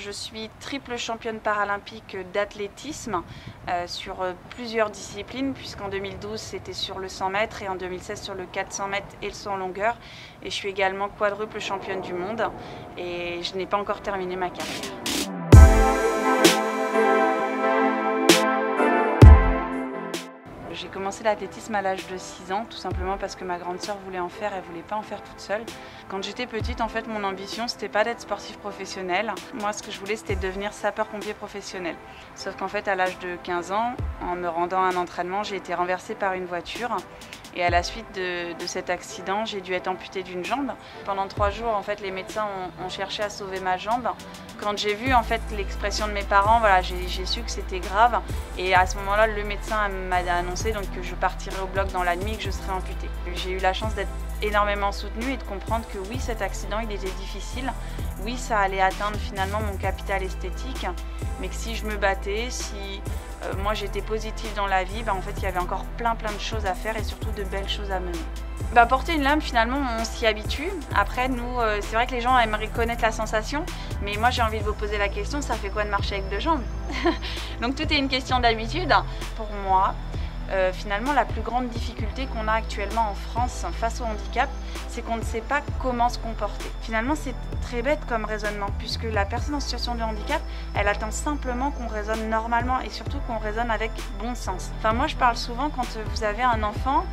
Je suis triple championne paralympique d'athlétisme sur plusieurs disciplines, puisqu'en 2012 c'était sur le 100 mètres et en 2016 sur le 400 mètres et le saut en longueur. Et je suis également quadruple championne du monde et je n'ai pas encore terminé ma carrière. J'ai commencé l'athlétisme à l'âge de 6 ans, tout simplement parce que ma grande sœur voulait en faire, elle voulait pas en faire toute seule. Quand j'étais petite, en fait, mon ambition, c'était pas d'être sportif professionnel. Moi, ce que je voulais, c'était de devenir sapeur-pompier professionnel. Sauf qu'en fait, à l'âge de 15 ans, en me rendant à un entraînement, j'ai été renversée par une voiture. Et à la suite de cet accident, j'ai dû être amputée d'une jambe. Pendant 3 jours, en fait, les médecins ont cherché à sauver ma jambe. Quand j'ai vu en fait l'expression de mes parents, voilà, j'ai su que c'était grave. Et à ce moment-là, le médecin m'a annoncé donc, que je partirais au bloc dans la nuit et que je serais amputée. J'ai eu la chance d'être énormément soutenue et de comprendre que oui, cet accident, il était difficile. Oui, ça allait atteindre finalement mon capital esthétique. Mais que si je me battais, si moi j'étais positive dans la vie, en fait il y avait encore plein de choses à faire et surtout de belles choses à mener. Porter une lame, finalement on s'y habitue. Après nous, c'est vrai que les gens aimeraient connaître la sensation, mais moi j'ai envie de vous poser la question, ça fait quoi de marcher avec 2 jambes? Donc tout est une question d'habitude. Pour moi, finalement la plus grande difficulté qu'on a actuellement en France face au handicap, c'est qu'on ne sait pas comment se comporter. Finalement c'est très bête comme raisonnement, puisque la personne en situation de handicap, elle attend simplement qu'on raisonne normalement et surtout qu'on raisonne avec bon sens. Enfin moi je parle souvent quand vous avez un enfant,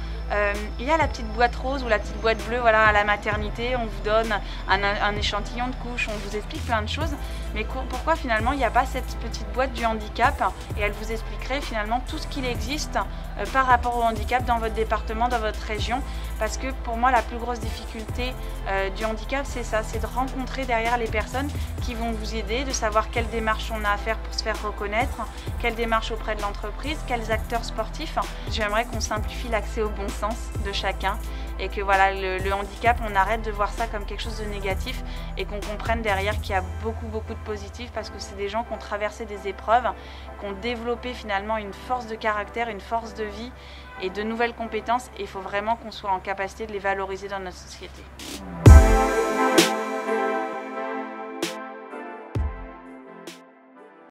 il y a la petite boîte rose ou la petite boîte bleue, voilà, à la maternité, on vous donne un échantillon de couche, on vous explique plein de choses, mais pourquoi finalement il n'y a pas cette petite boîte du handicap et elle vous expliquerait finalement tout ce qu'il existe par rapport au handicap dans votre département, dans votre région, parce que pour moi la plus grosse difficulté du handicap c'est ça, c'est de rencontrer derrière les personnes qui vont vous aider, de savoir quelles démarches on a à faire pour se faire reconnaître, quelles démarches auprès de l'entreprise, quels acteurs sportifs. J'aimerais qu'on simplifie l'accès au bon sens de chacun et que voilà, le handicap, on arrête de voir ça comme quelque chose de négatif et qu'on comprenne derrière qu'il y a beaucoup de positifs, parce que c'est des gens qui ont traversé des épreuves, qui ont développé finalement une force de caractère, une force de vie et de nouvelles compétences, et il faut vraiment qu'on soit en capacité de les valoriser dans notre société.